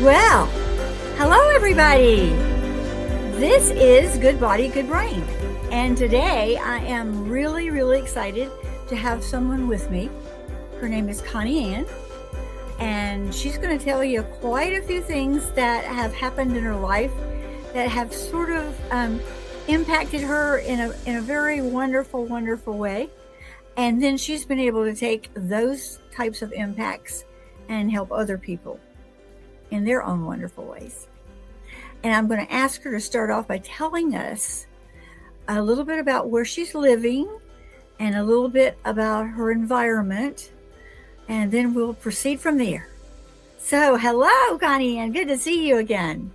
Well, hello everybody. This is Good Body, Good Brain. And today I am really, really excited to have someone with me. Her name is Connie Anne. And she's going to tell you quite a few things that have happened in her life that have sort of impacted her in a very wonderful, wonderful way. And then she's been able to take those types of impacts and help other people in their own wonderful ways. And I'm going to ask her to start off by telling us a little bit about where she's living and a little bit about her environment, and then we'll proceed from there. So, hello, Connie, and good to see you again.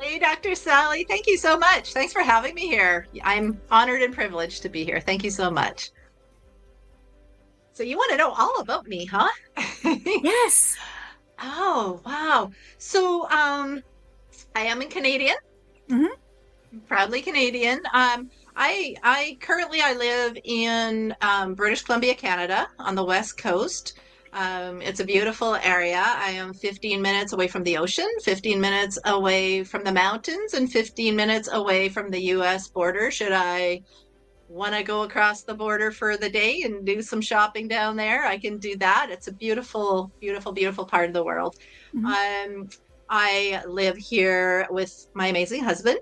Hey, Dr. Sally. Thank you so much. Thanks for having me here. I'm honored and privileged to be here. Thank you so much. So you want to know all about me, huh? Yes. Oh, wow. So, I am a Canadian, proudly Canadian. I currently live in British Columbia, Canada, on the West Coast. It's a beautiful area. I am 15 minutes away from the ocean, 15 minutes away from the mountains, and 15 minutes away from the U.S. border. Should I want to go across the border for the day and do some shopping down there, I can do that. It's a beautiful, beautiful, beautiful part of the world. I live here with my amazing husband,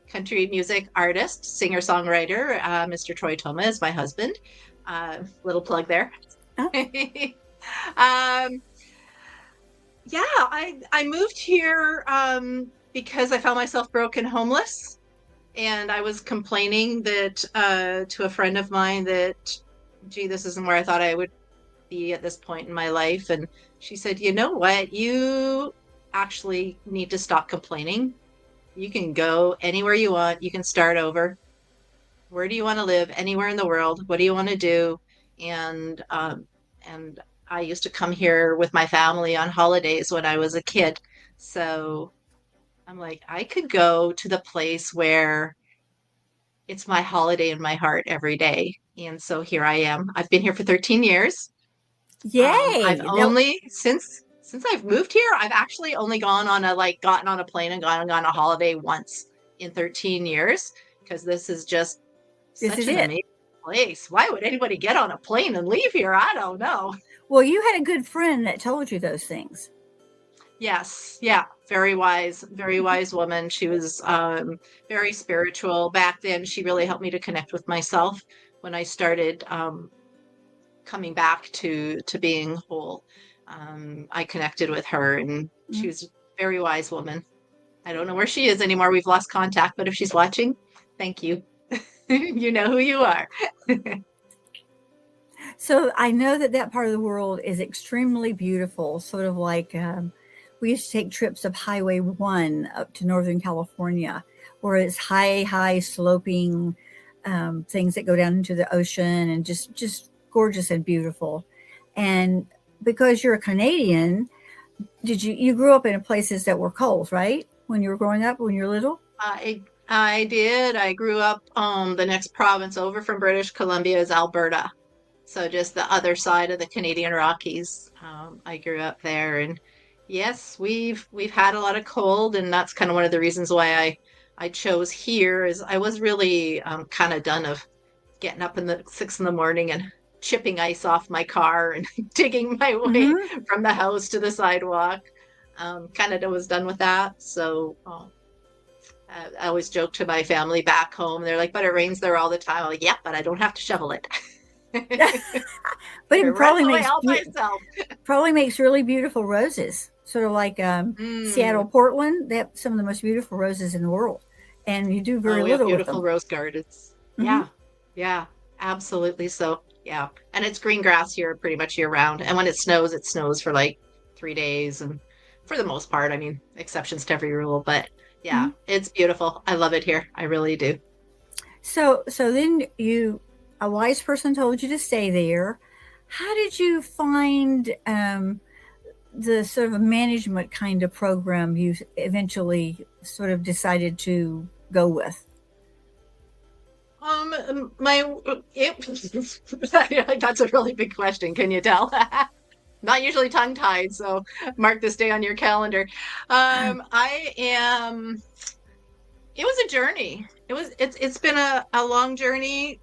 country music artist, singer-songwriter. Mr. Troy Toma is my husband. Little plug there. Oh. I moved here because I found myself broke and homeless. And I was complaining that to a friend of mine that, gee, this isn't where I thought I would be at this point in my life. And she said, you know what? You actually need to stop complaining. You can go anywhere you want. You can start over. Where do you want to live? Anywhere in the world. What do you want to do? And I used to come here with my family on holidays when I was a kid. So I'm like, I could go to the place where it's my holiday in my heart every day. And so here I am. I've been here for 13 years. Yay. I've only, since I've moved here, I've actually only gotten on a plane and gone on a holiday once in 13 years, because this is just such an amazing place. Why would anybody get on a plane and leave here? I don't know. Well, you had a good friend that told you those things. Yes. Yeah. Very wise woman. She was very spiritual. Back then, she really helped me to connect with myself when I started coming back to being whole. I connected with her, and she was a very wise woman. I don't know where she is anymore. We've lost contact, but if she's watching, thank you. You know who you are. So I know that part of the world is extremely beautiful, sort of like we used to take trips up Highway 1 up to Northern California, where it's high sloping things that go down into the ocean, and just gorgeous and beautiful. And because you're a Canadian, you grew up in places that were cold, right? When you were growing up, when you were little? I did. I grew up the next province over from British Columbia is Alberta. So just the other side of the Canadian Rockies. I grew up there, and yes, we've had a lot of cold, and that's kind of one of the reasons why I chose here. Is I was really kind of done of getting up in the 6 a.m. and chipping ice off my car and digging my way from the house to the sidewalk. Kind of was done with that. So I always joke to my family back home. They're like, "But it rains there all the time." I'm like, "Yeah, but I don't have to shovel it." But it probably makes really beautiful roses, sort of like Seattle, Portland. They have some of the most beautiful roses in the world, and you do very little with them. Beautiful rose gardens. Yeah, absolutely. So yeah, and it's green grass here pretty much year round. And when it snows for like 3 days, and for the most part, I mean, exceptions to every rule, but yeah, it's beautiful. I love it here. I really do. So then a wise person told you to stay there. How did you find the sort of management kind of program you eventually sort of decided to go with? That's a really big question. Can you tell? not usually tongue-tied, so mark this day on your calendar. I am. It was a journey. It's been a long journey.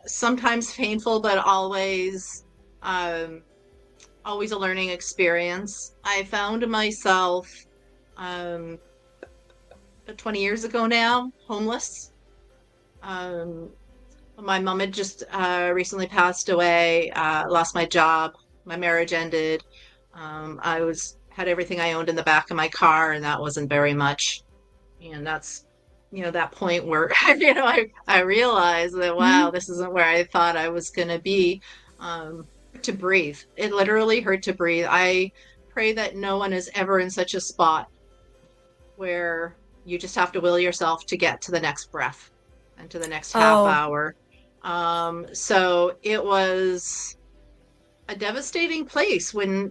Sometimes painful, but um, always a learning experience. I found myself um, 20 years ago now, homeless. Um, my mom had just recently passed away, lost my job, my marriage ended. I was had everything I owned in the back of my car, and that wasn't very much. And that's, that point where, I realized that, Hmm. wow, this isn't where I thought I was going to be. To breathe. It literally hurt to breathe. I pray that no one is ever in such a spot where you just have to will yourself to get to the next breath and to the next half Oh, hour. So it was a devastating place when,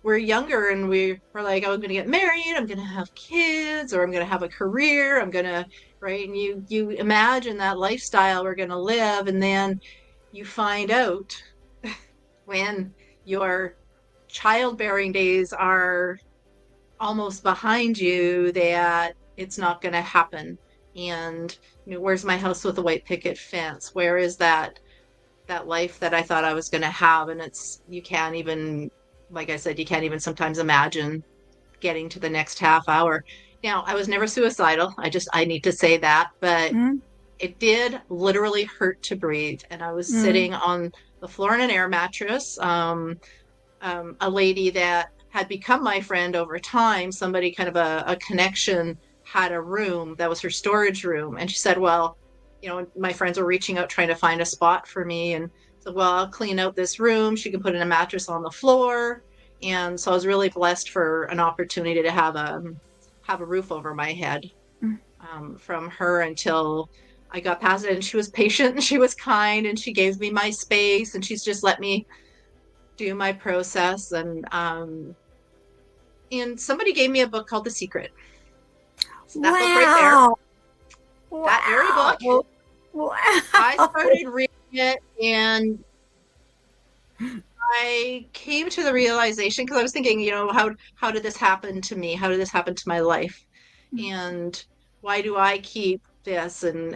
we're younger and we were like, oh, I'm going to get married, I'm going to have kids, or I'm going to have a career, I'm going to, right? And you imagine that lifestyle we're going to live, and then you find out when your childbearing days are almost behind you that it's not going to happen. And where's my house with a white picket fence? Where is that life that I thought I was going to have? And you can't even, like I said, you can't even sometimes imagine getting to the next half hour. Now, I was never suicidal. I need to say that, but mm, it did literally hurt to breathe. And I was mm, sitting on the floor in an air mattress. A lady that had become my friend over time, somebody kind of a connection, had a room that was her storage room. And she said, well, my friends were reaching out trying to find a spot for me. And so, well, I'll clean out this room. She can put in a mattress on the floor. And so I was really blessed for an opportunity to have a roof over my head, mm. from her until I got past it. And she was patient and she was kind and she gave me my space and she's just let me do my process. And somebody gave me a book called The Secret. So that book right there, Wow. that very book, Wow. I Wow. started reading it, and I came to the realization, because I was thinking, how did this happen to me? How did this happen to my life? And why do I keep this? And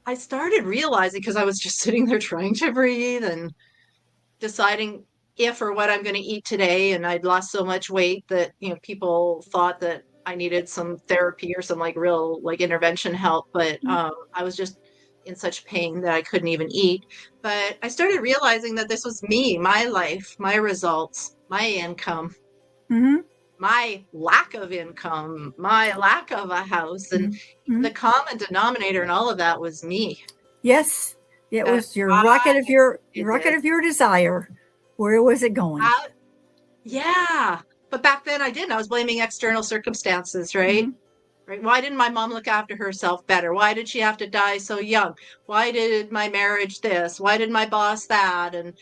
I started realizing, because I was just sitting there trying to breathe and deciding if or what I'm going to eat today. And I'd lost so much weight that, people thought that I needed some therapy or some like real like intervention help. But I was just in such pain that I couldn't even eat. But I started realizing that this was me, my life, my results, my income, Hmm. my lack of income, my lack of a house. And Hmm. the common denominator in all of that was me. Yes, it That was your I did rocket it. of your desire. Where was it going? I, Yeah. But back then I didn't. I was blaming external circumstances, right? Hmm. Right. Why didn't my mom look after herself better? Why did she have to die so young? Why did my marriage this? Why did my boss that? And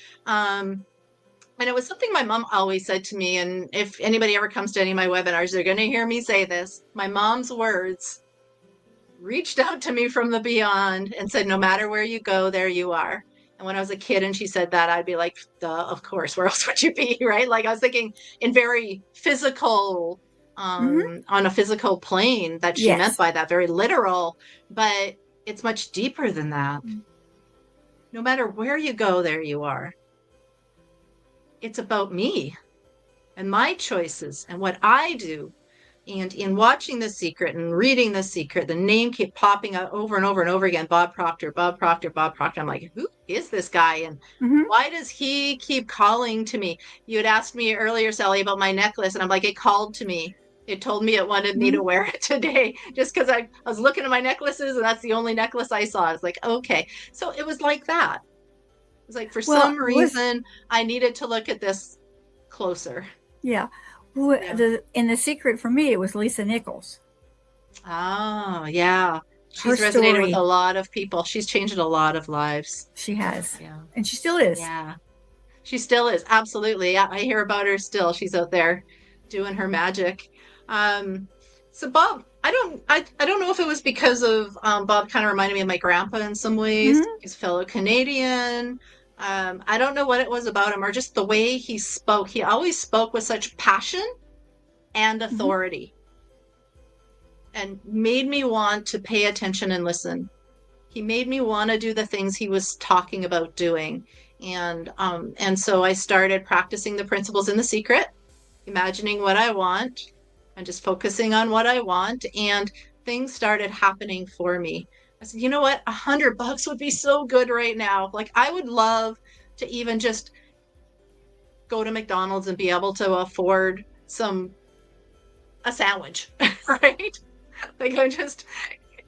it was something my mom always said to me. And if anybody ever comes to any of my webinars, they're going to hear me say this. My mom's words reached out to me from the beyond and said, no matter where you go, there you are. And when I was a kid and she said that, I'd be like, duh, of course, where else would you be? Right. Like I was thinking in very physical, Hmm. on a physical plane, that she meant Yes. by that, very literal, but it's much deeper than that. No matter where you go, there you are. It's about me and my choices and what I do. And in watching The Secret and reading The Secret, the name kept popping up over and over and over again. Bob Proctor, Bob Proctor, Bob Proctor. I'm like, who is this guy? And Hmm. why does he keep calling to me? You had asked me earlier, Sally, about my necklace. And I'm like, it called to me. It told me it wanted me to Hmm. wear it today just because I was looking at my necklaces and that's the only necklace I saw. I was like, okay. So it was like that. It was like, for Well, some was reason, I needed to look at this closer. yeah. Yeah. The in the secret for me, it was Lisa Nichols. Oh, yeah. Her She's resonated with a story, lot of people. She's changed a lot of lives. she has, Yeah. and she still is. Yeah. She still is. Absolutely. Yeah, I hear about her still. She's out there doing her magic. Um, so Bob, I don't know if it was because of Bob kind of reminded me of my grandpa in some ways. Hmm. He's a fellow Canadian. I don't know what it was about him or just the way he spoke. He always spoke with such passion and Mm-hmm. authority and made me want to pay attention and listen. He made me want to do the things he was talking about doing. And so I started practicing the principles in The Secret, imagining what I want and just focusing on what I want. And things started happening for me. I said, you know what? $100 would be so good right now. Like, I would love to even just go to McDonald's and be able to afford a sandwich, right? Like, I'm just,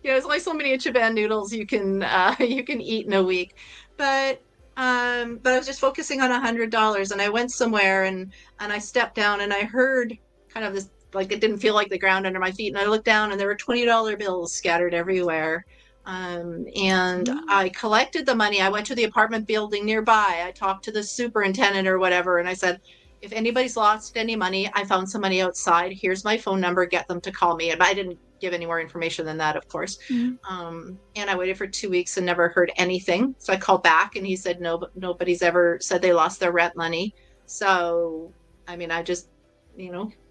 there's only so many Ichiban noodles you can eat in a week. But I was just focusing on $100, and I went somewhere and I stepped down and I heard kind of this, like, it didn't feel like the ground under my feet, and I looked down and there were $20 bills scattered everywhere. And I collected the money. I went to the apartment building nearby. I talked to the superintendent or whatever, and I said, if anybody's lost any money, I found some money outside. Here's my phone number. Get them to call me. And I didn't give any more information than that, of course. Mm-hmm. And I waited for 2 weeks and never heard anything. So I called back and he said, no, but nobody's ever said they lost their rent money. So, I mean, I just,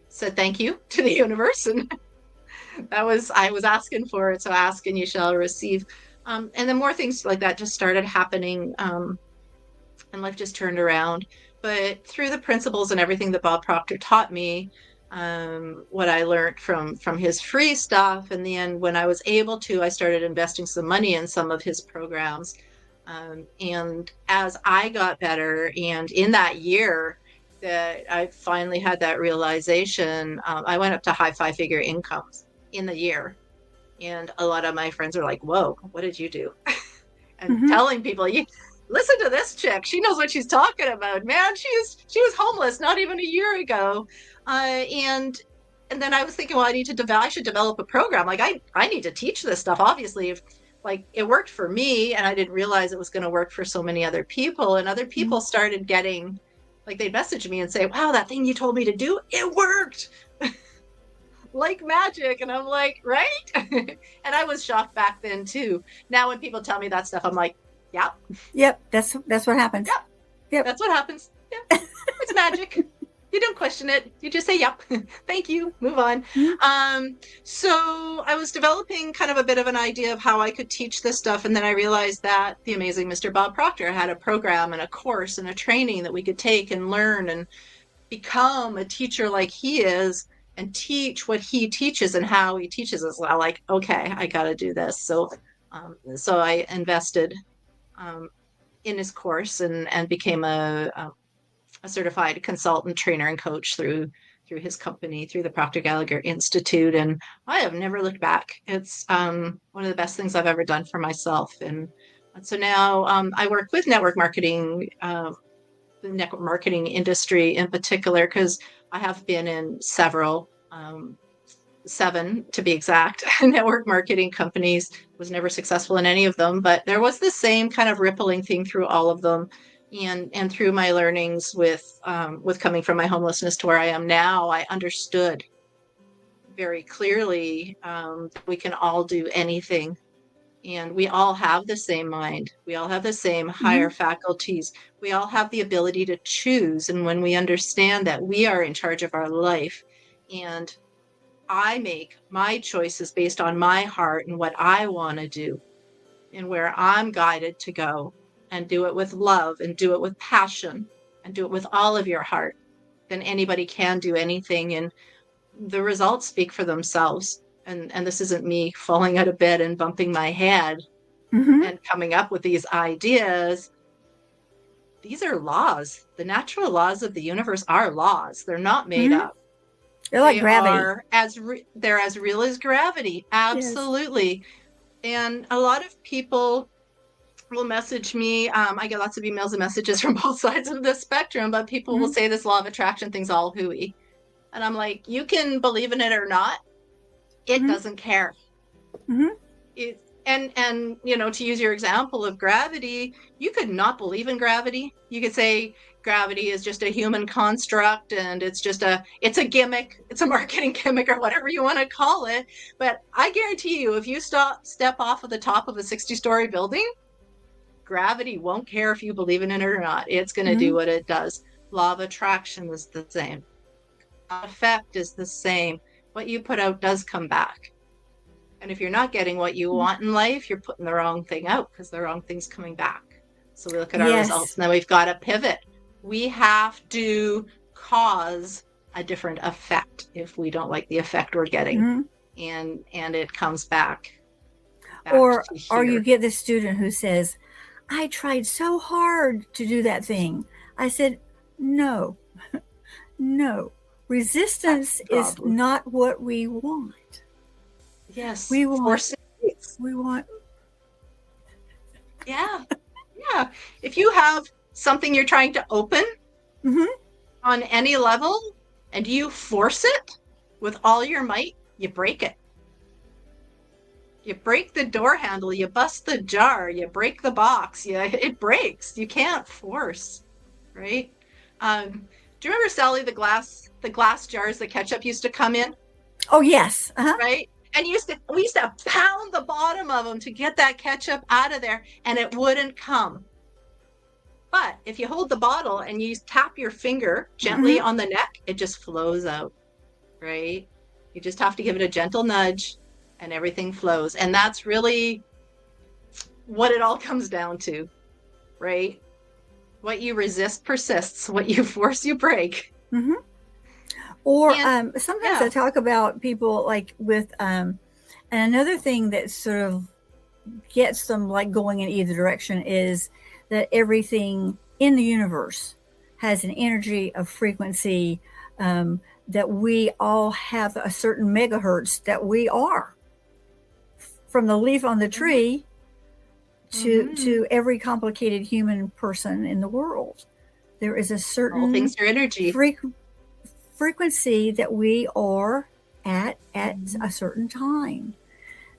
said thank you to the universe. And I was asking for it. So ask and you shall receive. And then more things like that just started happening. And life just turned around. But through the principles and everything that Bob Proctor taught me, what I learned from his free stuff, and then when I was able to, I started investing some money in some of his programs. And as I got better, and in that year that I finally had that realization, I went up to high five-figure incomes in the year. And a lot of my friends are like, "Whoa, what did you do?" And Mm-hmm. telling people, you listen to this chick, she knows what she's talking about, man. She was homeless not even a year ago. And then I was thinking, well, I should develop a program. Like, I need to teach this stuff. Obviously, if like it worked for me, and I didn't realize it was going to work for so many other people, and other people started getting, like, they'd message me and say, wow, that thing you told me to do, it worked like magic. And I'm like, right? And I was shocked back then too. Now when people tell me that stuff, I'm like, yeah, Yep, that's what happens. yeah, Yep. that's what happens. Yeah, it's magic. You don't question it. You just say, yep, thank you, move on. So I was developing kind of a bit of an idea of how I could teach this stuff. And then I realized that the amazing Mr. Bob Proctor had a program and a course and a training that we could take and learn and become a teacher like he is and teach what he teaches and how he teaches us. Well, like, okay, I got to do this. So I invested in his course and became a certified consultant, trainer, and coach through his company, through the Proctor Gallagher Institute. And I have never looked back. It's one of the best things I've ever done for myself. And so now I work with network marketing, the network marketing industry in particular, because I have been in several, 7 to be exact, network marketing companies. Was never successful in any of them, but there was the same kind of rippling thing through all of them. And through my learnings with coming from my homelessness to where I am now, I understood very clearly we can all do anything, and we all have the same mind. We all have the same higher faculties. We all have the ability to choose. And when we understand that we are in charge of our life, and I make my choices based on my heart and what I want to do and where I'm guided to go, and do it with love and do it with passion and do it with all of your heart, then anybody can do anything. And the results speak for themselves. And this isn't me falling out of bed and bumping my head and coming up with these ideas. These are laws. The natural laws of the universe are laws. They're not made up. They're like gravity. They're as real as gravity. Absolutely. Yes. And a lot of people will message me. I get lots of emails and messages from both sides of the spectrum, but people will say this law of attraction thing's all hooey. And I'm like, you can believe in it or not. It doesn't care. And to use your example of gravity, you could not believe in gravity. You could say gravity is just a human construct and it's a gimmick. It's a marketing gimmick or whatever you want to call it. But I guarantee you, if you step off of the top of a 60-story building, Gravity won't care if you believe in it or not. It's going to do what it does. Law of attraction is the same. Effect is the same. What you put out does come back. And if you're not getting what you want in life, you're putting the wrong thing out because the wrong thing's coming back. So we look at our results. Now we've got to pivot. We have to cause a different effect if we don't like the effect we're getting. And it comes back. Or you get this student who says, I tried so hard to do that thing. I said, no, no. Resistance is not what we want. Yes. We want. Yeah. Yeah. If you have something you're trying to open on any level and you force it with all your might, you break it. You break the door handle, you bust the jar, you break the box, it breaks. You can't force, right? Do you remember, Sally, the glass jars that ketchup used to come in? Oh, yes. Right? And we used to pound the bottom of them to get that ketchup out of there, and it wouldn't come. But if you hold the bottle and you tap your finger gently on the neck, it just flows out, right? You just have to give it a gentle nudge and everything flows. And that's really what it all comes down to, right? What you resist persists. What you force, you break. Or sometimes I talk about people like with and another thing that sort of gets them like going in either direction is that everything in the universe has an energy, a frequency, that we all have a certain megahertz that we are. From the leaf on the tree to every complicated human person in the world, there is a certain all things are energy frequency that we are at a certain time.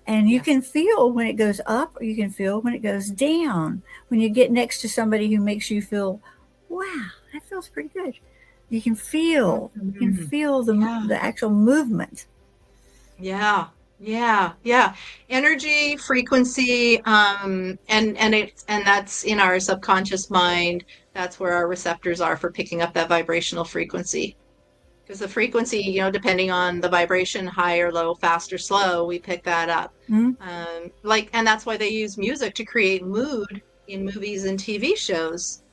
And you can feel when it goes up, or you can feel when it goes down. When you get next to somebody who makes you feel, wow, that feels pretty good. You can feel the actual movement. Yeah. Energy, frequency, and that's in our subconscious mind. That's where our receptors are for picking up that vibrational frequency. Because the frequency, depending on the vibration, high or low, fast or slow, we pick that up. And that's why they use music to create mood in movies and TV shows,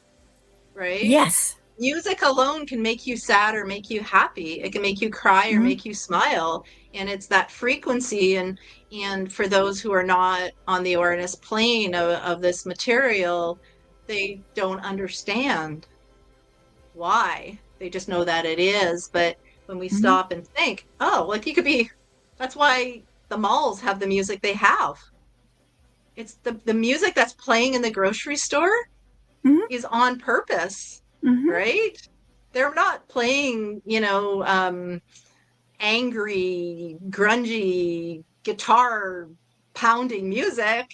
right? Yes. Music alone can make you sad or make you happy. It can make you cry or make you smile. And it's that frequency. And for those who are not on the awareness plane of this material, they don't understand why. They just know that it is. But when we stop and think, that's why the malls have the music they have. It's the music that's playing in the grocery store is on purpose, right? They're not playing, angry, grungy, guitar pounding music,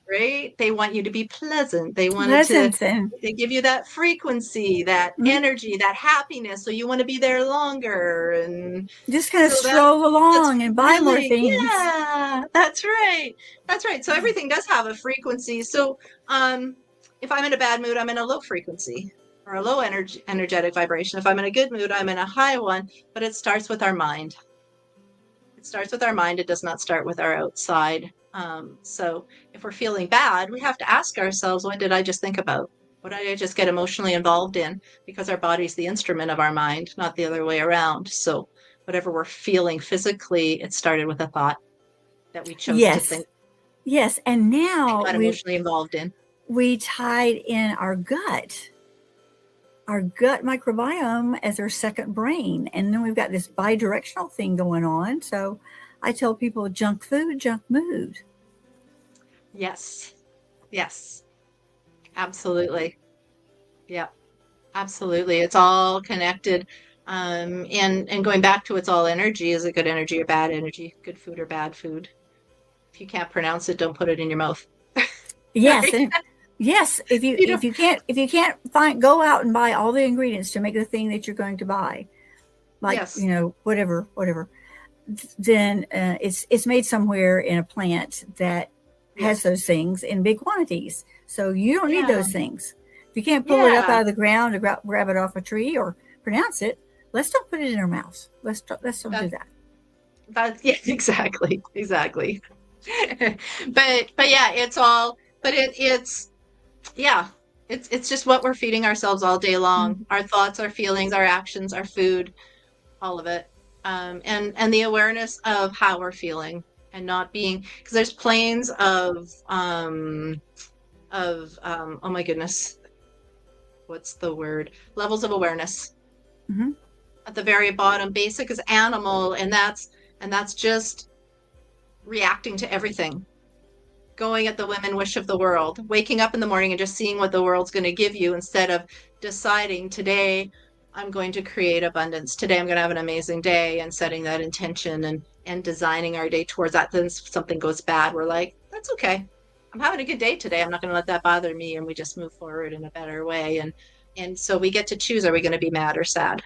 right? They want you to be pleasant. They want they give you that frequency, that energy, that happiness. So you want to be there longer and just kind of stroll along and buy more things. Yeah, that's right. So everything does have a frequency. So if I'm in a bad mood, I'm in a low frequency or a low energetic vibration. If I'm in a good mood, I'm in a high one, but it starts with our mind. It starts with our mind. It does not start with our outside. So if we're feeling bad, we have to ask ourselves, what did I just think about? What did I just get emotionally involved in? Because our body's the instrument of our mind, not the other way around. So whatever we're feeling physically, it started with a thought that we chose to think. Yes, and now got emotionally involved in. We tied in our gut microbiome as our second brain. And then we've got this bi-directional thing going on. So I tell people junk food, junk mood. Yes. Absolutely. Yeah, absolutely. It's all connected. And going back to it's all energy. Is it good energy or bad energy? Good food or bad food? If you can't pronounce it, don't put it in your mouth. Yes. Yes, if you can't go out and buy all the ingredients to make the thing that you're going to buy, like whatever, then it's made somewhere in a plant that has those things in big quantities. So you don't need Yeah. those things. If you can't pull it up Yeah. out of the ground or grab it off a tree or pronounce it, let's don't put it in our mouths. Let's don't do That that. that yeah, exactly. Exactly. But yeah, it's all but it's yeah, it's just what we're feeding ourselves all day long. Mm. Our thoughts, our feelings, our actions, our food, all of it. And the awareness of how we're feeling and not being because there's planes oh my goodness, what's the word? Levels of awareness. Mm-hmm. At the very bottom, basic is animal, and that's just reacting to everything, going at the whim and wish of the world, waking up in the morning and just seeing what the world's going to give you instead of deciding today I'm going to create abundance. Today I'm going to have an amazing day and setting that intention and designing our day towards that. Then something goes bad, we're like, that's okay. I'm having a good day today. I'm not going to let that bother me, and we just move forward in a better way. And so we get to choose: are we going to be mad or sad?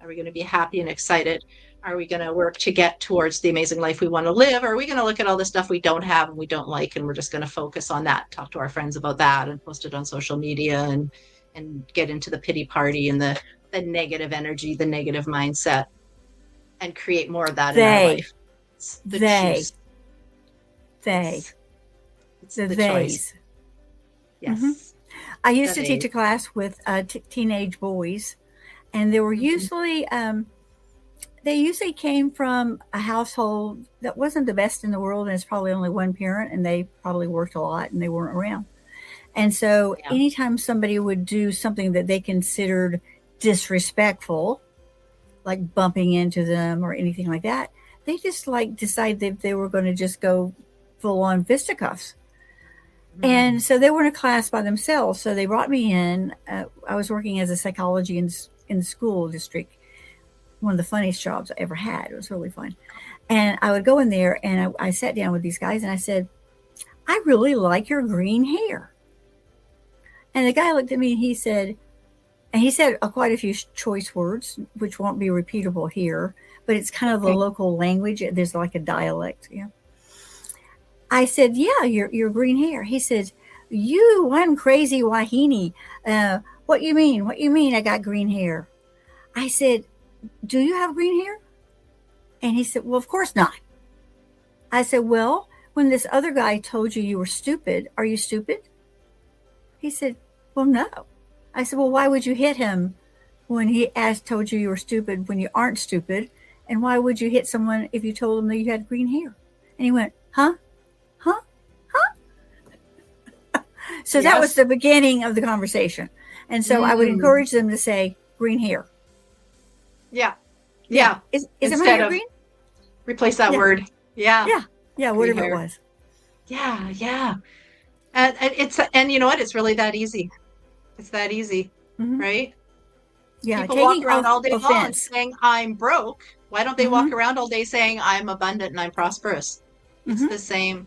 Are we going to be happy and excited? Are we going to work to get towards the amazing life we want to live? Or are we going to look at all the stuff we don't have and we don't like, and we're just going to focus on that, talk to our friends about that, and post it on social media and get into the pity party and the negative energy, the negative mindset, and create more of that in our They, life? It's the they, choose. they, It's the the choice. theys. Mm-hmm. Yes. I used The to teach they. a class with teenage boys, and they were Mhm. usually they usually came from a household that wasn't the best in the world, and it's probably only one parent, and they probably worked a lot and they weren't around. And so, Yeah. anytime somebody would do something that they considered disrespectful, like bumping into them or anything like that, they just like decided that they were going to just go full on fisticuffs. Mm. And so they were in a class by themselves. So they brought me in. I was working as a psychology in the school district, one of the funniest jobs I ever had. It was really fun. And I would go in there and I sat down with these guys and I said, I really like your green hair. And the guy looked at me and he said quite a few choice words, which won't be repeatable here, but it's kind of the Okay. local language. There's like a dialect. Yeah. I said, yeah, your green hair. He says, you one crazy wahine. What you mean? What you mean I got green hair? I said, do you have green hair? And he said, well, of course not. I said, well, when this other guy told you you were stupid, are you stupid? He said, well, no. I said, well, why would you hit him when he told you were stupid when you aren't stupid? And why would you hit someone if you told them that you had green hair? And he went, huh? Huh? So that was Yes. the beginning of the conversation. And so I would Mm. encourage them to say green hair. Yeah. Yeah. Yeah. Is it my Instead hair of green? replace that Yeah. word. Yeah. Yeah. Yeah. Green Whatever it hair. was. Yeah. Yeah. And it's and you know what? It's really that easy. It's that easy, Hmm. right? Yeah. People walk Taking around all day long offense. saying I'm broke. Why don't they walk Hmm. around all day saying I'm abundant and I'm prosperous? It's Hmm. the same.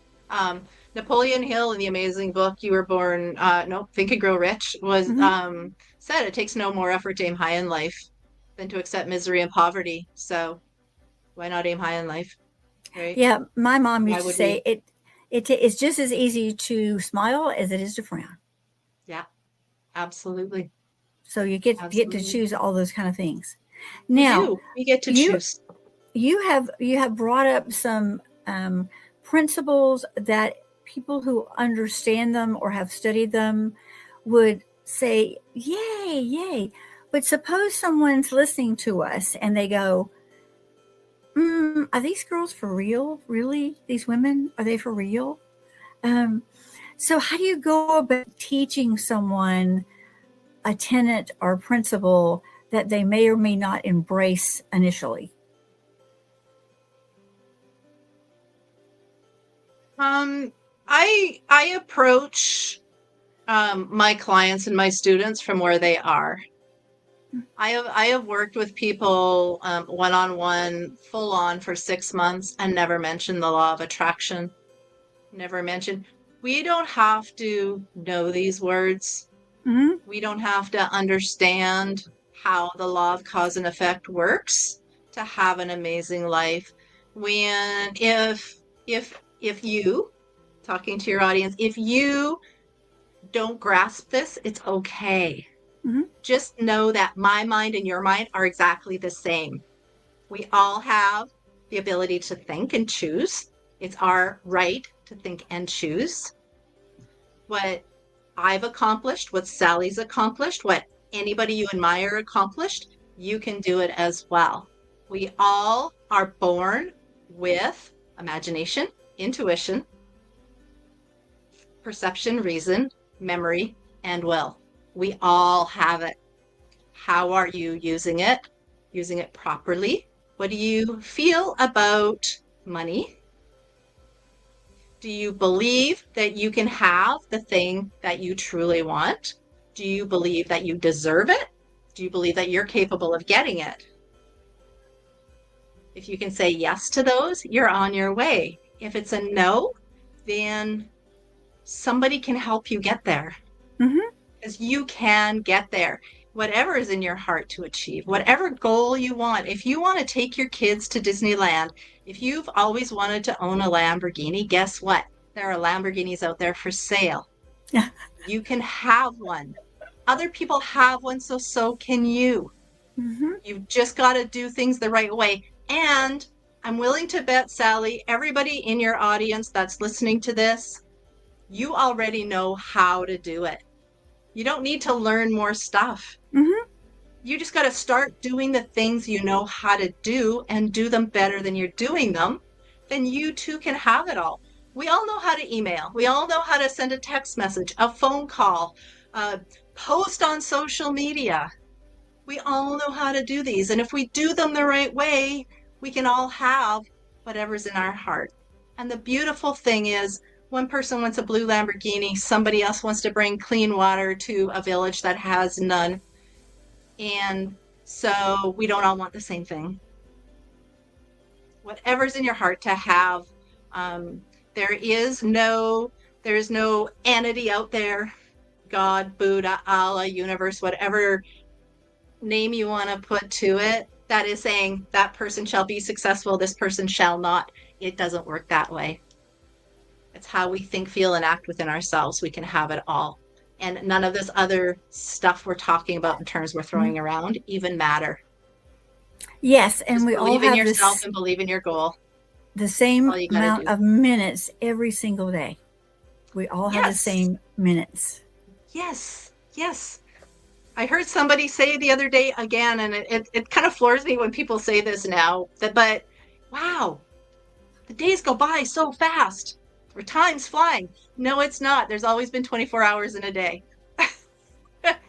Napoleon Hill in the amazing book You Were Born no, Think and Grow Rich was Hmm. said it takes no more effort to aim high in life than to accept misery and poverty. So why not aim high in life, right? Yeah. My mom Why used to would we? say it's just as easy to smile as it is to frown. Yeah, absolutely. So you get to Absolutely. choose all those kind of things. We Now, do. We get to you choose. you have brought up some principles that people who understand them or have studied them would say, "Yay, yay!" But suppose someone's listening to us and they go, "Are these girls for real? Really? These women are they for real?" Um, so, how do you go about teaching someone a tenet or principle that they may or may not embrace initially? Um, I approach my clients and my students from where they are. I have worked with people one on one, full on for 6 months, and never mentioned the law of attraction. Never mentioned. We don't have to know these words. Mm-hmm. We don't have to understand how the law of cause and effect works to have an amazing life. When if you talking to your audience, if you don't grasp this, it's okay. Mm-hmm. Just know that my mind and your mind are exactly the same. We all have the ability to think and choose. It's our right to think and choose. What I've accomplished, what Sally's accomplished, what anybody you admire accomplished, you can do it as well. We all are born with imagination, intuition, perception, reason, memory, and will. We all have it. How are you using it? Using it properly? What do you feel about money? Do you believe that you can have the thing that you truly want? Do you believe that you deserve it? Do you believe that you're capable of getting it? If you can say yes to those, you're on your way. If it's a no, then somebody can help you get there. Mm-hmm. Because you can get there. Whatever is in your heart to achieve, whatever goal you want. If you want to take your kids to Disneyland, if you've always wanted to own a Lamborghini, guess what? There are Lamborghinis out there for sale. Yeah. You can have one. Other people have one, so can you. Mm-hmm. You've just got to do things the right way. And I'm willing to bet, Sally, everybody in your audience that's listening to this, you already know how to do it. You don't need to learn more stuff. Mm-hmm. You just got to start doing the things you know how to do and do them better than you're doing them. Then you too can have it all. We all know how to email. We all know how to send a text message, a phone call, post on social media. We all know how to do these. And if we do them the right way, we can all have whatever's in our heart. And the beautiful thing is, one person wants a blue Lamborghini, somebody else wants to bring clean water to a village that has none. And so we don't all want the same thing. Whatever's in your heart to have, there is no entity out there, God, Buddha, Allah, universe, whatever name you want to put to it, that is saying that person shall be successful, this person shall not. It doesn't work that way. It's how we think, feel, and act within ourselves. We can have it all. And none of this other stuff we're talking about in terms we're throwing around even matter. Yes, and Just we all believe in have yourself and believe in your goal. the same All you gotta amount do. of minutes every single day. We all have the Yes. same minutes. Yes. Yes. I heard somebody say the other day again, and it kind of floors me when people say this now, but wow, the days go by so fast. Or time's flying. No, it's not. There's always been 24 hours in a day.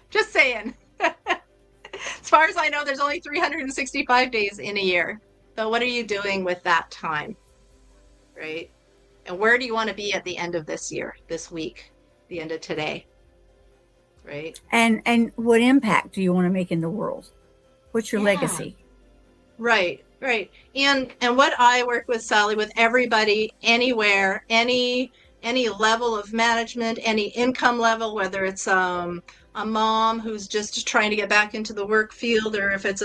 Just saying. As far as I know, there's only 365 days in a year. So what are you doing with that time? Right? And where do you want to be at the end of this year, this week, the end of today? Right? And what impact do you want to make in the world? What's your legacy? Right, right. And what I work with, Sally, with everybody, anywhere, any level of management, any income level, whether it's a mom who's just trying to get back into the work field, or if it's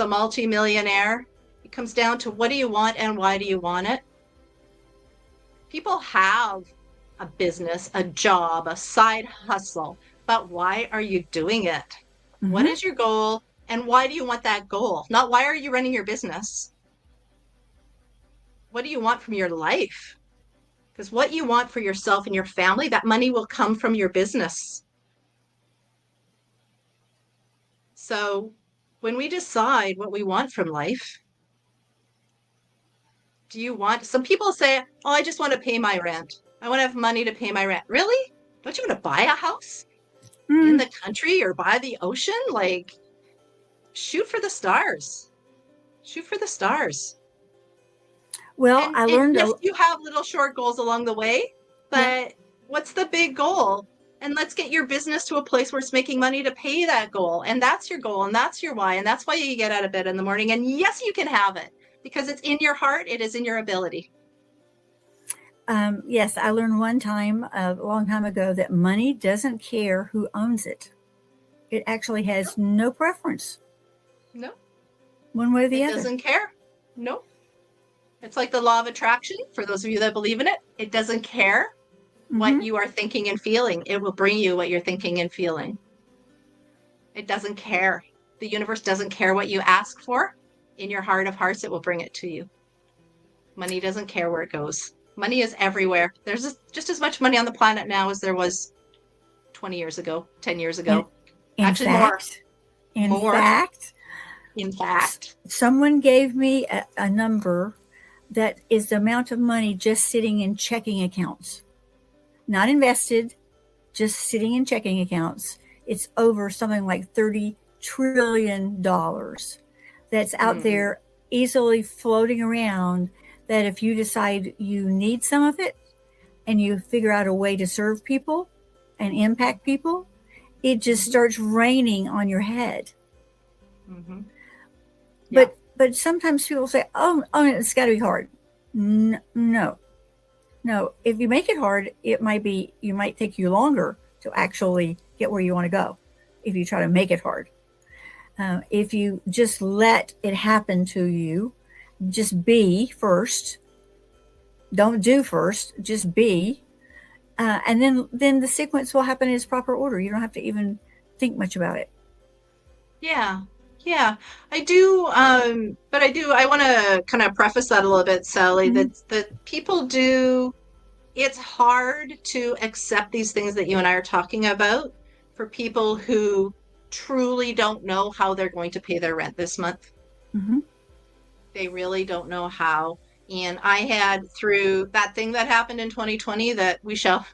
a multi-millionaire, it comes down to what do you want and why do you want it? People have a business, a job, a side hustle, but why are you doing it? Mm-hmm. What is your goal? And why do you want that goal? Not why are you running your business? What do you want from your life? Because what you want for yourself and your family, that money will come from your business. So when we decide what we want from life, do you want, some people say, oh, I just want to pay my rent. I want to have money to pay my rent. Really? Don't you want to buy a house in the country or by the ocean? Like, shoot for the stars. Shoot for the stars. Well, I learned. Yes, you have little short goals along the way, but what's the big goal? And let's get your business to a place where it's making money to pay that goal. And that's your goal, and that's your why, and that's why you get out of bed in the morning. And yes, you can have it because it's in your heart. It is in your ability. Yes, I learned one time, a long time ago, that money doesn't care who owns it. It actually has no preference. No. One way or the other. It doesn't care. No. It's like the law of attraction. For those of you that believe in it, it doesn't care. what you are thinking and feeling. It will bring you what you're thinking and feeling. It doesn't care. The universe doesn't care what you ask for. In your heart of hearts, it will bring it to you. Money doesn't care where it goes. Money is everywhere. There's just as much money on the planet now as there was 20 years ago, 10 years ago. Actually, in fact, someone gave me a number that is the amount of money just sitting in checking accounts, not invested, just sitting in checking accounts. It's over something like $30 trillion that's out there easily floating around, that if you decide you need some of it and you figure out a way to serve people and impact people, it just starts raining on your head. But sometimes people say, oh, it's got to be hard. No. If you make it hard, you might take you longer to actually get where you want to go if you try to make it hard. If you just let it happen to you, just be first. Don't do first, just be. And then the sequence will happen in its proper order. You don't have to even think much about it. Yeah, I do. But I want to kind of preface that a little bit, Sally, that people do. It's hard to accept these things that you and I are talking about for people who truly don't know how they're going to pay their rent this month. They really don't know how. And I had, through that thing that happened in 2020 that shall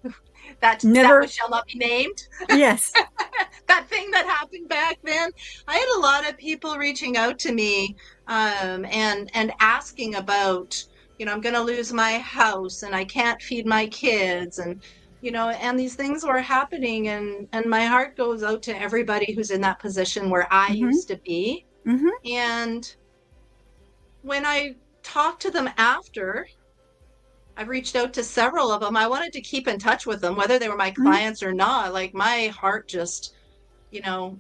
not be named. Yes. That thing that happened back then. I had a lot of people reaching out to me and asking about, I'm going to lose my house and I can't feed my kids, and and these things were happening, and my heart goes out to everybody who's in that position where I used to be. And when I talked to them after, I've reached out to several of them. I wanted to keep in touch with them, whether they were my clients or not. Like, my heart just,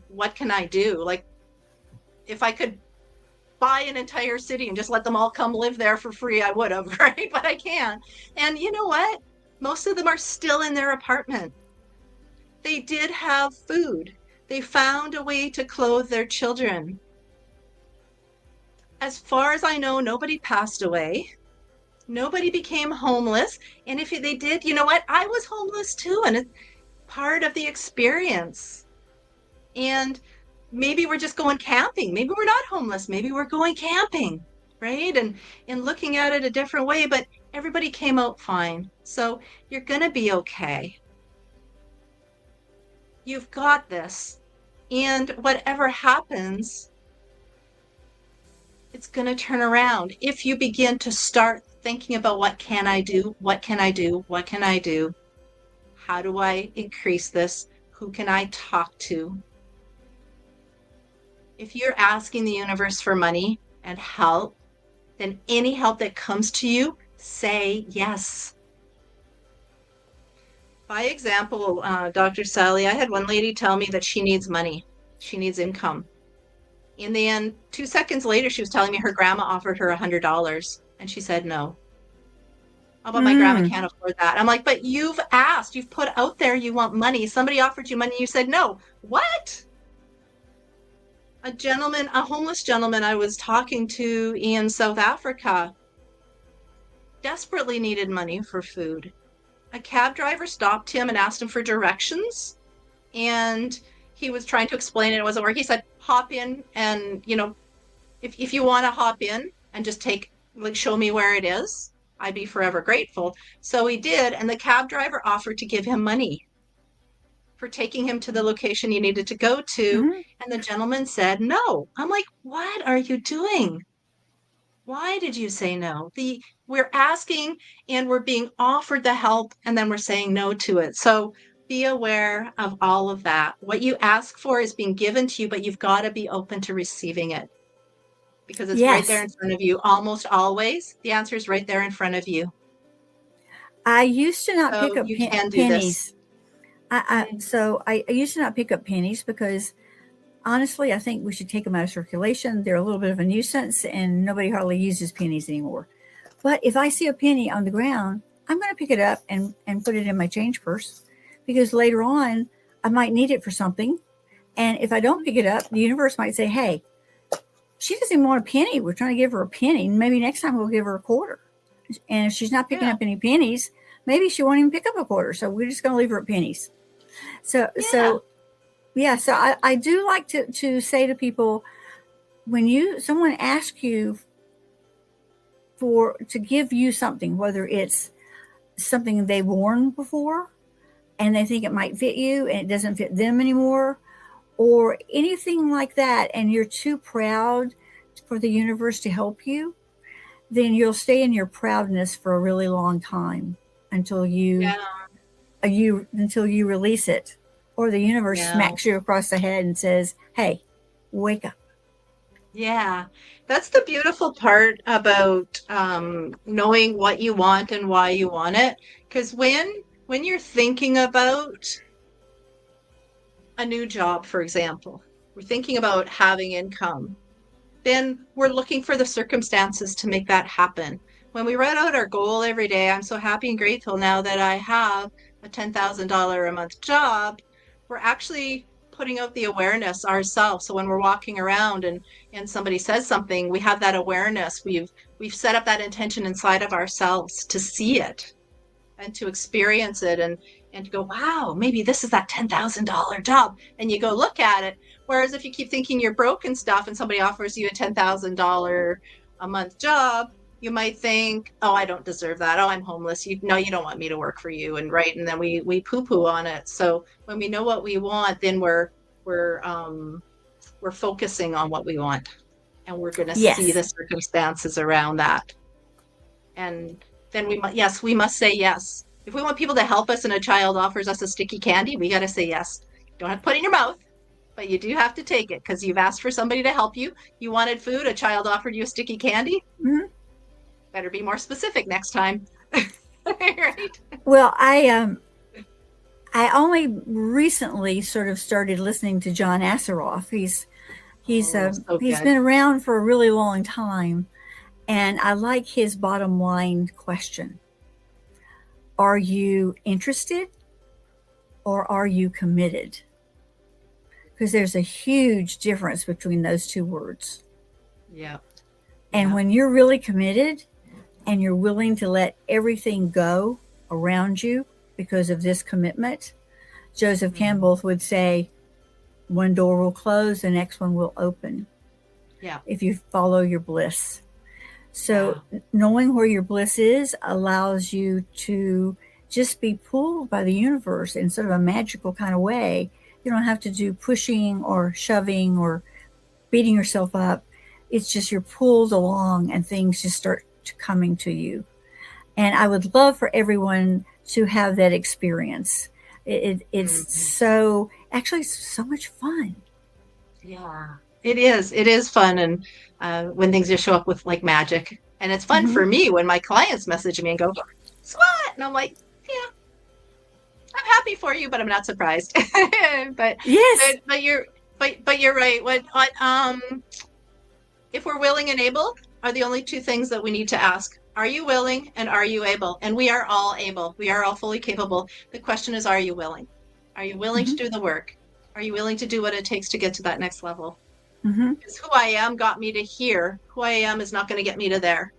what can I do? Like, if I could buy an entire city and just let them all come live there for free, I would have, right? But I can't. And you know what? Most of them are still in their apartment. They did have food. They found a way to clothe their children. As far as I know, nobody passed away. Nobody became homeless. And if they did, you know what? I was homeless too. And it's part of the experience. And maybe we're just going camping. Maybe we're not homeless. Maybe we're going camping, right? And looking at it a different way, but everybody came out fine. So you're going to be okay. You've got this. And whatever happens, it's going to turn around. If you begin to start thinking about, what can I do? What can I do? What can I do? How do I increase this? Who can I talk to? If you're asking the universe for money and help, then any help that comes to you, say yes. By example, Dr. Sally, I had one lady tell me that she needs money. She needs income. And then 2 seconds later, she was telling me her grandma offered her $100. And she said no. Oh, but my grandma can't afford that. I'm like, but you've asked, you've put out there you want money. Somebody offered you money, you said no. What? A homeless gentleman I was talking to in South Africa desperately needed money for food. A cab driver stopped him and asked him for directions. And he was trying to explain it. It wasn't working. He said, hop in and, if you want to hop in and just show me where it is, I'd be forever grateful. So he did. And the cab driver offered to give him money for taking him to the location he needed to go to. And the gentleman said no. I'm like, what are you doing? Why did you say no? We're asking and we're being offered the help, and then we're saying no to it. So be aware of all of that. What you ask for is being given to you, but you've got to be open to receiving it, because it's right there in front of you. Almost always, the answer is right there in front of you. I used to not pick up pennies. I used to not pick up pennies because, honestly, I think we should take them out of circulation. They're a little bit of a nuisance, and nobody hardly uses pennies anymore. But if I see a penny on the ground, I'm going to pick it up and put it in my change purse because later on I might need it for something. And if I don't pick it up, the universe might say, hey, she doesn't even want a penny. We're trying to give her a penny. Maybe next time we'll give her a quarter. And if she's not picking Yeah. up any pennies, maybe she won't even pick up a quarter. So we're just going to leave her at pennies. So, Yeah. so I do like to say to people, when someone asks you to give you something, whether it's something they've worn before and they think it might fit you and it doesn't fit them anymore, or anything like that, and you're too proud for the universe to help you, then you'll stay in your proudness for a really long time until Yeah. until you release it, or the universe Yeah. smacks you across the head and says, "Hey, wake up." Yeah. That's the beautiful part about knowing what you want and why you want it. Because when you're thinking about a new job, for example, we're thinking about having income, then we're looking for the circumstances to make that happen. When we write out our goal every day, I'm so happy and grateful now that I have a $10,000 a month job. We're actually putting out the awareness ourselves. So when we're walking around and somebody says something, we have that awareness. We've set up that intention inside of ourselves to see it and to experience it and to go, wow, maybe this is that $10,000 job. And you go look at it. Whereas if you keep thinking you're broke and stuff and somebody offers you a $10,000 a month job, you might think, oh, I don't deserve that. Oh, I'm homeless. You don't want me to work for you. And right. And then we poo-poo on it. So when we know what we want, then we're focusing on what we want, and we're going to see Yes, the circumstances around that. And then we must say yes. If we want people to help us and a child offers us a sticky candy, we got to say yes. Don't have to put it in your mouth, but you do have to take it because you've asked for somebody to help you. You wanted food, a child offered you a sticky candy. mm-hmm. Better be more specific next time. Right? Well, I only recently sort of started listening to John Asseroff. Oh, so He's good. been around for a really long time, and I like his bottom line question: are you interested or are you committed? Because there's a huge difference between those two words. Yeah. And Yeah. when you're really committed and you're willing to let everything go around you because of this commitment, Joseph Campbell would say, one door will close, the next one will open Yeah. if you follow your bliss. So, Yeah. knowing where your bliss is allows you to just be pulled by the universe in sort of a magical kind of way. You don't have to do pushing or shoving or beating yourself up. It's just you're pulled along and things just start coming to you. And I would love for everyone to have that experience. It's Mhm. so actually so much fun. Yeah. It is. It is fun. And when things just show up with like magic. And it's fun Mm-hmm. for me when my clients message me and go, "What?" And I'm like, yeah, I'm happy for you, but I'm not surprised. but Yes. but you're right. What if we're willing and able are the only two things that we need to ask. Are you willing and are you able? And we are all able. We are all fully capable. The question is, are you willing? Are you willing to Mm-hmm. do the work? Are you willing to do what it takes to get to that next level? Mm-hmm. Because who I am got me to here. Who I am is not going to get me to there.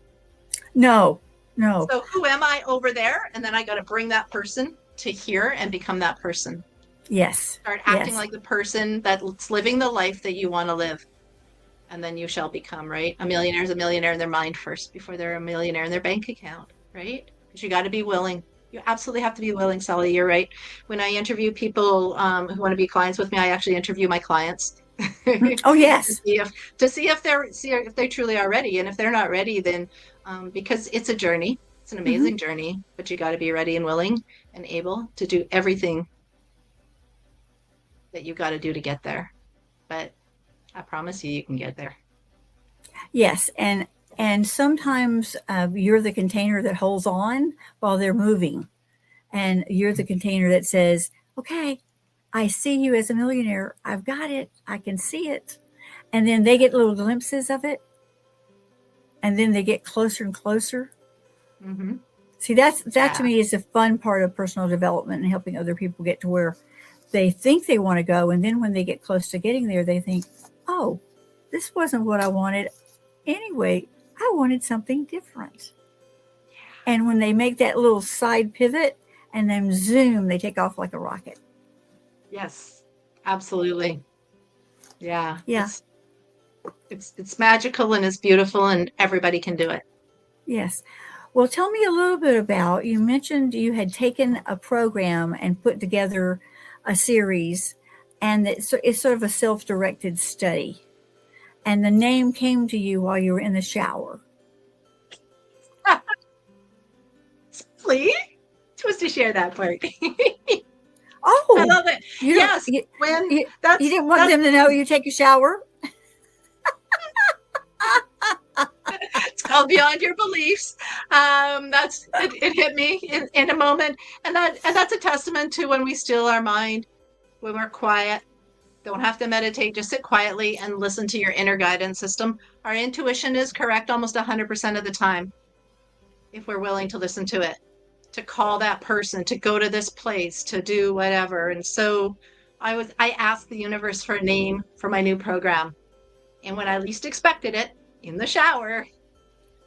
No, no. So who am I over there? And then I got to bring that person to here and become that person. Yes. Start acting Yes. like the person that's living the life that you want to live. And then you shall become, right? A millionaire is a millionaire in their mind first before they're a millionaire in their bank account, right? Because you got to be willing. You absolutely have to be willing, Sally. You're right. When I interview people who want to be clients with me, I actually interview my clients Oh, to yes. see if they truly are ready. And if they're not ready, then because it's a journey, it's an Mm-hmm. amazing journey, but you got to be ready and willing and able to do everything that you got to do to get there. But I promise you, you can get there. Yes. And sometimes you're the container that holds on while they're moving, and you're the container that says, "Okay, I see you as a millionaire. I've got it. I can see it." And then they get little glimpses of it, and then they get closer and closer, Mm-hmm. See, that to Yeah. me is the fun part of personal development and helping other people get to where they think they want to go. And then when they get close to getting there, they think, oh, this wasn't what I wanted anyway. I wanted something different. And when they make that little side pivot and then zoom, they take off like a rocket. Yes, absolutely. Yeah. Yeah. It's magical and it's beautiful and everybody can do it. Yes. Well, tell me a little bit about, you mentioned you had taken a program and put together a series, and it's sort of a self directed study. And the name came to you while you were in the shower. Please, supposed to share that part. I Oh, love it. you don't, Yes, you, when you, you that's didn't want that's them to know you take a shower? it's called Beyond Your Beliefs. It hit me in a moment, and that's a testament to when we still our mind, when we're quiet. Don't have to meditate, just sit quietly and listen to your inner guidance system. Our intuition is correct almost 100% of the time if we're willing to listen to it, to call that person, to go to this place, to do whatever. And so I asked the universe for a name for my new program. And when I least expected it, in the shower,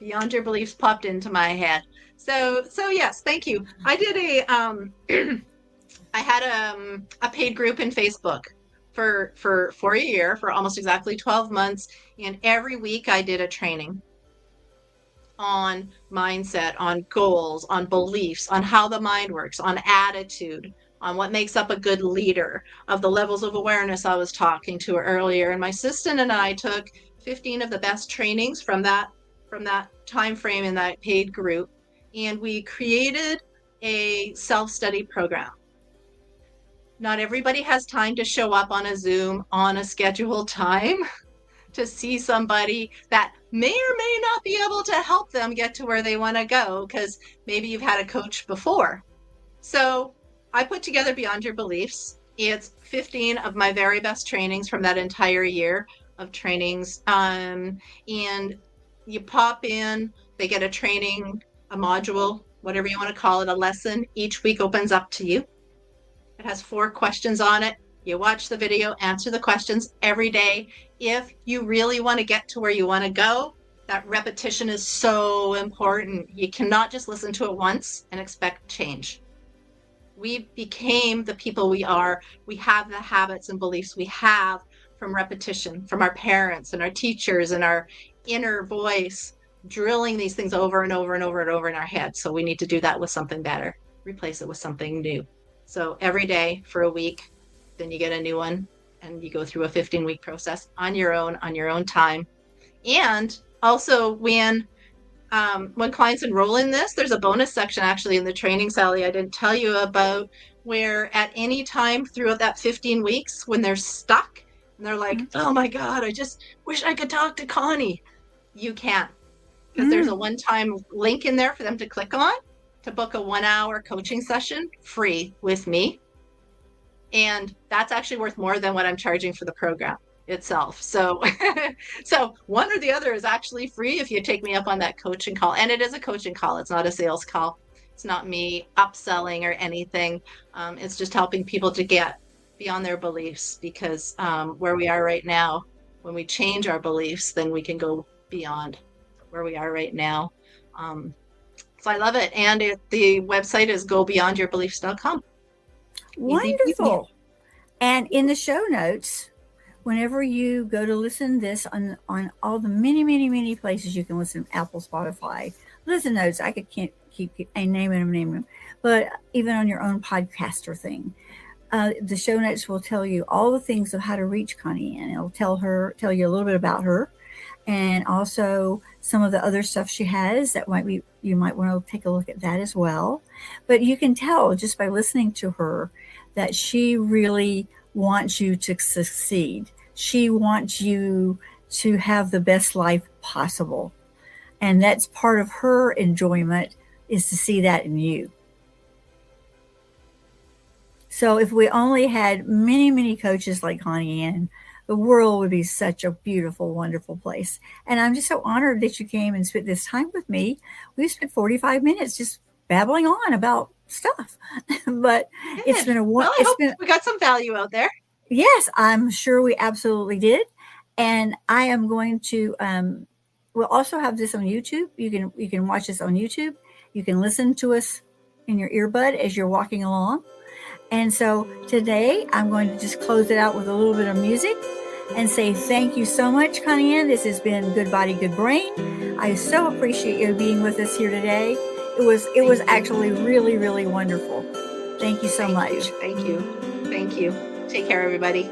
Beyond Your Beliefs popped into my head. So yes, thank you. I did I had a paid group in Facebook for a year, for almost exactly 12 months, and every week I did a training on mindset, on goals, on beliefs, on how the mind works, on attitude, on what makes up a good leader, of the levels of awareness I was talking to earlier. And my assistant and I took 15 of the best trainings from that time frame in that paid group, and we created a self-study program. Not everybody has time to show up on a Zoom on a scheduled time to see somebody that may or may not be able to help them get to where they want to go, because maybe you've had a coach before. So I put together Beyond Your Beliefs. It's 15 of my very best trainings from that entire year of trainings. And you pop in, they get a training, a module, whatever you want to call it, a lesson. Each week opens up to you. It has 4 questions on it. You watch the video, answer the questions every day. If you really want to get to where you want to go, that repetition is so important. You cannot just listen to it once and expect change. We became the people we are. We have the habits and beliefs we have from repetition, from our parents and our teachers and our inner voice drilling these things over and over and over and over in our head. So we need to do that with something better, replace it with something new. So every day for a week, then you get a new one, and you go through a 15-week process on your own time. And also when clients enroll in this, there's a bonus section actually in the training, Sally, I didn't tell you about, where at any time throughout that 15 weeks when they're stuck and they're like, oh my God, I just wish I could talk to Connie. You can, because there's a one-time link in there for them to click on to book a 1-hour coaching session free with me. And that's actually worth more than what I'm charging for the program itself. So so one or the other is actually free if you take me up on that coaching call. And it is a coaching call. It's not a sales call. It's not me upselling or anything. It's just helping people to get beyond their beliefs, because where we are right now, when we change our beliefs, then we can go beyond where we are right now. So I love it. And the website is gobeyondyourbeliefs.com. Wonderful. And in the show notes, whenever you go to listen to this on all the many places you can listen, Apple, Spotify, listen notes, I can't keep naming them, but even on your own podcaster thing, the show notes will tell you all the things of how to reach Connie Anne. It'll tell you a little bit about her, and also some of the other stuff she has that you might want to take a look at that as well. But you can tell just by listening to her that she really wants you to succeed. She wants you to have the best life possible. And that's part of her enjoyment, is to see that in you. So if we only had many coaches like Connie Anne, the world would be such a beautiful, wonderful place. And I'm just so honored that you came and spent this time with me. We spent 45 minutes just babbling on about stuff. But it's Good. been Well, I it's hope been we got some value out there. yes, I'm sure we absolutely did. And I am going to we'll also have this on YouTube. You can watch this on YouTube. You can listen to us in your earbud as you're walking along. And so today I'm going to just close it out with a little bit of music and say thank you so much, Connie Anne. This has been Good Body, Good Brain. I so appreciate you being with us here today. It was actually really, really wonderful. Thank you so Thank much. you. Thank you. Thank you. Take care, everybody.